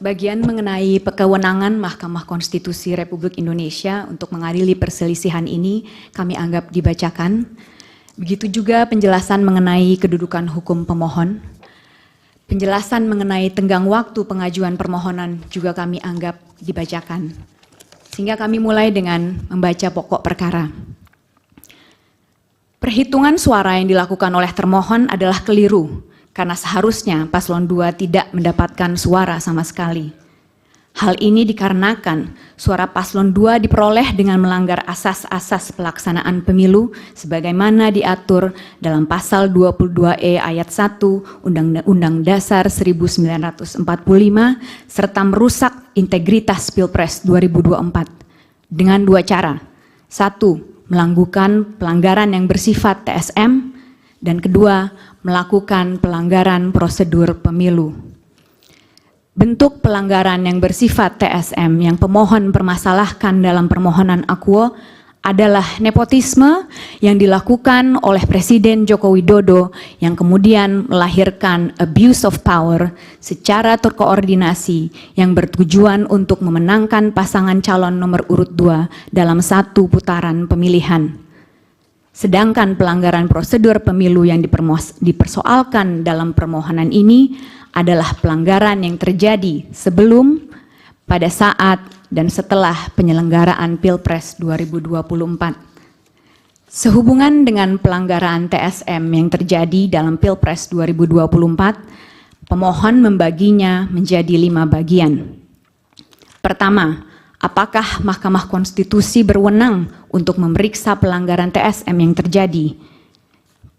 Bagian mengenai kewenangan Mahkamah Konstitusi Republik Indonesia untuk mengadili perselisihan ini kami anggap dibacakan. Begitu juga penjelasan mengenai kedudukan hukum pemohon. Penjelasan mengenai tenggang waktu pengajuan permohonan juga kami anggap dibacakan. Sehingga kami mulai dengan membaca pokok perkara. Perhitungan suara yang dilakukan oleh termohon adalah keliru, karena seharusnya paslon 2 tidak mendapatkan suara sama sekali. Hal ini dikarenakan suara paslon 2 diperoleh dengan melanggar asas-asas pelaksanaan pemilu sebagaimana diatur dalam pasal 22E ayat 1 Undang-Undang Dasar 1945 serta merusak integritas Pilpres 2024 dengan dua cara. Satu, melakukan pelanggaran yang bersifat TSM, dan kedua, melakukan pelanggaran prosedur pemilu. Bentuk pelanggaran yang bersifat TSM yang pemohon permasalahkan dalam permohonan akuo adalah nepotisme yang dilakukan oleh Presiden Joko Widodo yang kemudian melahirkan abuse of power secara terkoordinasi yang bertujuan untuk memenangkan pasangan calon nomor urut 2 dalam satu putaran pemilihan. Sedangkan pelanggaran prosedur pemilu yang dipersoalkan dalam permohonan ini adalah pelanggaran yang terjadi sebelum, pada saat, dan setelah penyelenggaraan Pilpres 2024. Sehubungan dengan pelanggaran TSM yang terjadi dalam Pilpres 2024, pemohon membaginya menjadi 5 bagian. Pertama, apakah Mahkamah Konstitusi berwenang untuk memeriksa pelanggaran TSM yang terjadi?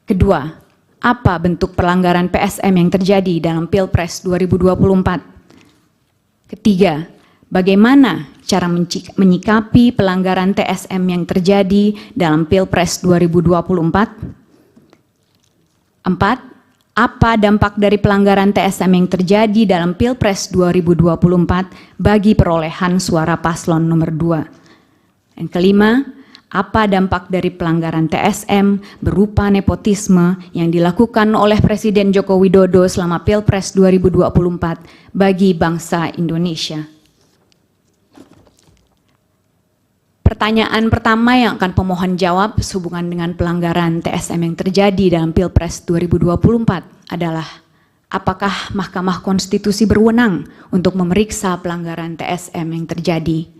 Kedua, apa bentuk pelanggaran PSM yang terjadi dalam Pilpres 2024? Ketiga, bagaimana cara menyikapi pelanggaran TSM yang terjadi dalam Pilpres 2024? Empat, apa dampak dari pelanggaran TSM yang terjadi dalam Pilpres 2024 bagi perolehan suara paslon nomor 2? Dan kelima, apa dampak dari pelanggaran TSM berupa nepotisme yang dilakukan oleh Presiden Joko Widodo selama Pilpres 2024 bagi bangsa Indonesia? Pertanyaan pertama yang akan pemohon jawab sehubungan dengan pelanggaran TSM yang terjadi dalam Pilpres 2024 adalah, apakah Mahkamah Konstitusi berwenang untuk memeriksa pelanggaran TSM yang terjadi?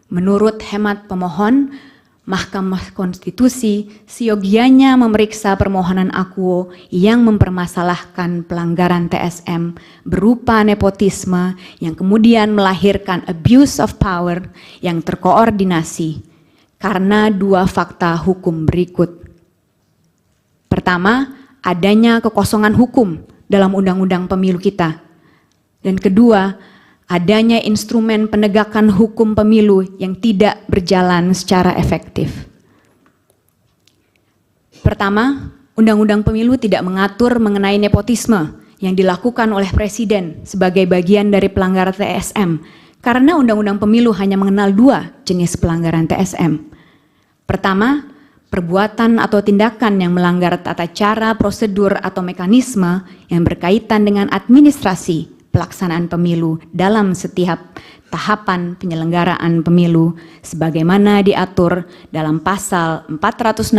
Menurut hemat pemohon, Mahkamah Konstitusi seyogianya memeriksa permohonan akuo yang mempermasalahkan pelanggaran TSM berupa nepotisme yang kemudian melahirkan abuse of power yang terkoordinasi karena dua fakta hukum berikut. Pertama, adanya kekosongan hukum dalam undang-undang pemilu kita. Dan kedua, adanya instrumen penegakan hukum pemilu yang tidak berjalan secara efektif. Pertama, Undang-Undang Pemilu tidak mengatur mengenai nepotisme yang dilakukan oleh Presiden sebagai bagian dari pelanggaran TSM, karena Undang-Undang Pemilu hanya mengenal 2 jenis pelanggaran TSM. Pertama, perbuatan atau tindakan yang melanggar tata cara, prosedur, atau mekanisme yang berkaitan dengan administrasi pelaksanaan pemilu dalam setiap tahapan penyelenggaraan pemilu sebagaimana diatur dalam pasal 463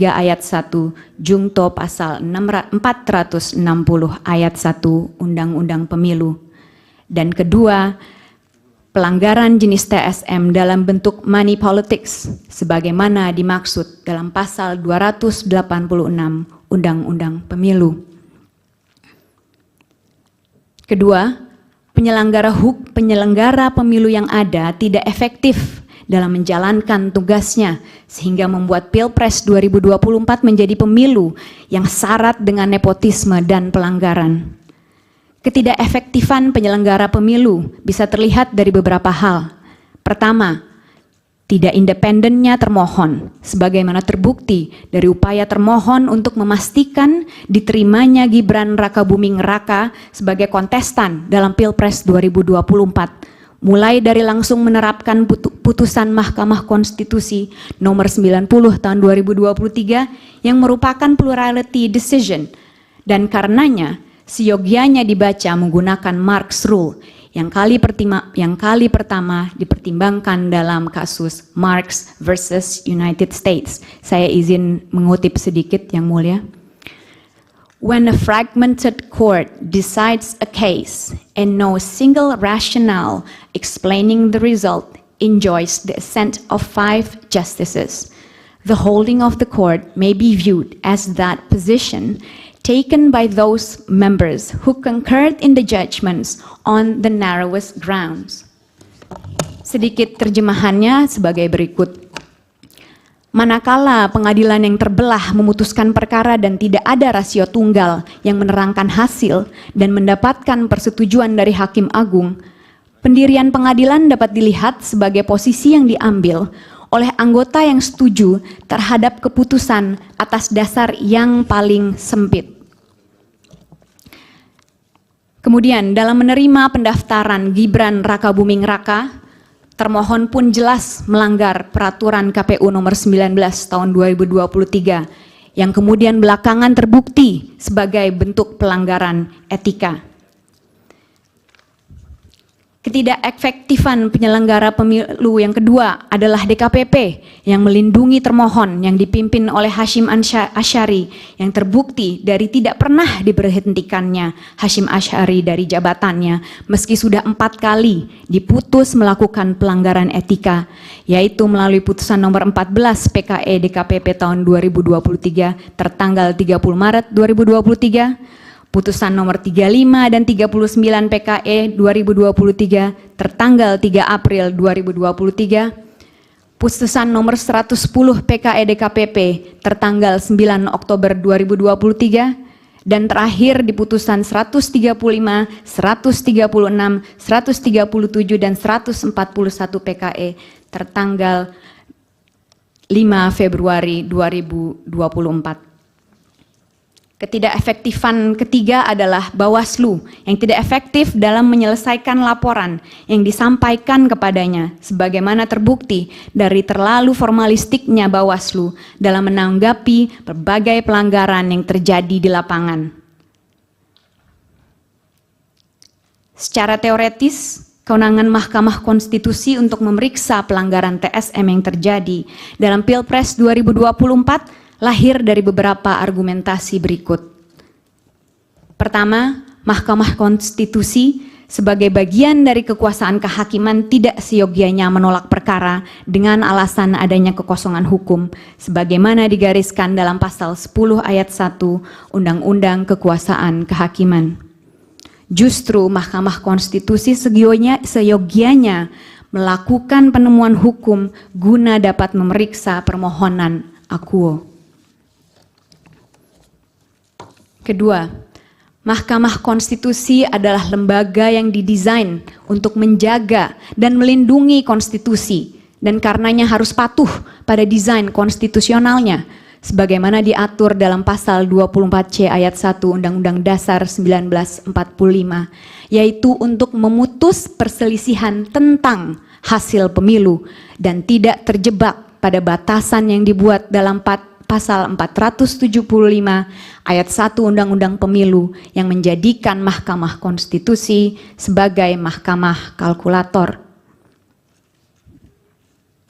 ayat 1 Jungto pasal 460 ayat 1 Undang-Undang Pemilu. Dan kedua, pelanggaran jenis TSM dalam bentuk money politics sebagaimana dimaksud dalam pasal 286 Undang-Undang Pemilu. Kedua, penyelenggara pemilu yang ada tidak efektif dalam menjalankan tugasnya sehingga membuat Pilpres 2024 menjadi pemilu yang syarat dengan nepotisme dan pelanggaran. Ketidakefektifan penyelenggara pemilu bisa terlihat dari beberapa hal. Pertama, tidak independennya termohon, sebagaimana terbukti dari upaya termohon untuk memastikan diterimanya Gibran Rakabuming Raka sebagai kontestan dalam Pilpres 2024, mulai dari langsung menerapkan putusan Mahkamah Konstitusi nomor 90 tahun 2023 yang merupakan plurality decision, dan karenanya seyogianya dibaca menggunakan Marx Rule yang kali pertama dipertimbangkan dalam kasus Marks versus United States. Saya izin mengutip sedikit, Yang Mulia. When a fragmented court decides a case and no single rationale explaining the result enjoys the assent of 5 justices, the holding of the court may be viewed as that position taken by those members who concurred in the judgments on the narrowest grounds. Sedikit terjemahannya sebagai berikut. Manakala pengadilan yang terbelah memutuskan perkara dan tidak ada rasio tunggal yang menerangkan hasil dan mendapatkan persetujuan dari Hakim Agung, pendirian pengadilan dapat dilihat sebagai posisi yang diambil oleh anggota yang setuju terhadap keputusan atas dasar yang paling sempit. Kemudian dalam menerima pendaftaran Gibran Rakabuming Raka, termohon pun jelas melanggar peraturan KPU nomor 19 tahun 2023 yang kemudian belakangan terbukti sebagai bentuk pelanggaran etika. Ketidakefektifan penyelenggara pemilu yang kedua adalah DKPP yang melindungi termohon yang dipimpin oleh Hasyim Asyari yang terbukti dari tidak pernah diberhentikannya Hasyim Asyari dari jabatannya meski sudah 4 kali diputus melakukan pelanggaran etika, yaitu melalui putusan nomor 14 PKE DKPP tahun 2023 tertanggal 30 Maret 2023, putusan nomor 35 dan 39 PKE 2023 tertanggal 3 April 2023, putusan nomor 110 PKE DKPP tertanggal 9 Oktober 2023, dan terakhir di putusan 135, 136, 137, dan 141 PKE tertanggal 5 Februari 2024. Ketidakefektifan ketiga adalah Bawaslu yang tidak efektif dalam menyelesaikan laporan yang disampaikan kepadanya sebagaimana terbukti dari terlalu formalistiknya Bawaslu dalam menanggapi berbagai pelanggaran yang terjadi di lapangan. Secara teoretis, kewenangan Mahkamah Konstitusi untuk memeriksa pelanggaran TSM yang terjadi dalam Pilpres 2024 lahir dari beberapa argumentasi berikut. Pertama, Mahkamah Konstitusi sebagai bagian dari kekuasaan kehakiman tidak seyogianya menolak perkara dengan alasan adanya kekosongan hukum, sebagaimana digariskan dalam pasal 10 ayat 1 Undang-Undang Kekuasaan Kehakiman. Justru Mahkamah Konstitusi seyogianya melakukan penemuan hukum guna dapat memeriksa permohonan akuo. Kedua, Mahkamah Konstitusi adalah lembaga yang didesain untuk menjaga dan melindungi konstitusi dan karenanya harus patuh pada desain konstitusionalnya sebagaimana diatur dalam pasal 24C ayat 1 Undang-Undang Dasar 1945, yaitu untuk memutus perselisihan tentang hasil pemilu dan tidak terjebak pada batasan yang dibuat dalam pasal 475 ayat 1 Undang-Undang Pemilu yang menjadikan Mahkamah Konstitusi sebagai mahkamah kalkulator.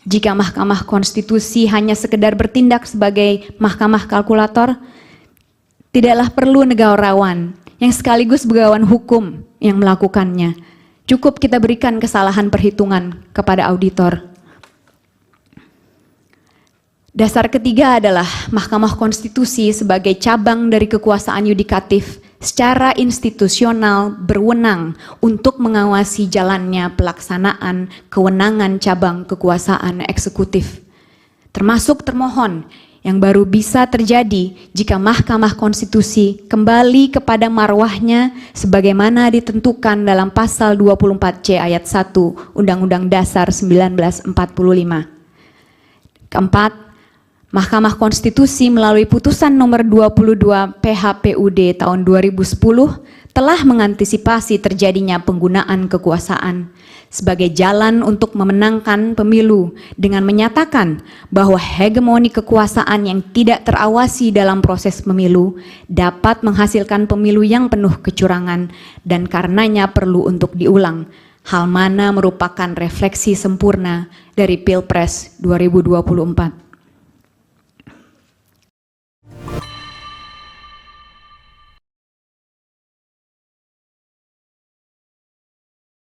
Jika Mahkamah Konstitusi hanya sekedar bertindak sebagai mahkamah kalkulator, tidaklah perlu negarawan yang sekaligus begawan hukum yang melakukannya. Cukup kita berikan kesalahan perhitungan kepada auditor. Dasar ketiga adalah Mahkamah Konstitusi sebagai cabang dari kekuasaan yudikatif secara institusional berwenang untuk mengawasi jalannya pelaksanaan kewenangan cabang kekuasaan eksekutif, termasuk termohon yang baru bisa terjadi jika Mahkamah Konstitusi kembali kepada marwahnya sebagaimana ditentukan dalam pasal 24C ayat 1 Undang-Undang Dasar 1945. Keempat, Mahkamah Konstitusi melalui putusan nomor 22 PHPUD tahun 2010 telah mengantisipasi terjadinya penggunaan kekuasaan sebagai jalan untuk memenangkan pemilu dengan menyatakan bahwa hegemoni kekuasaan yang tidak terawasi dalam proses pemilu dapat menghasilkan pemilu yang penuh kecurangan dan karenanya perlu untuk diulang, hal mana merupakan refleksi sempurna dari Pilpres 2024.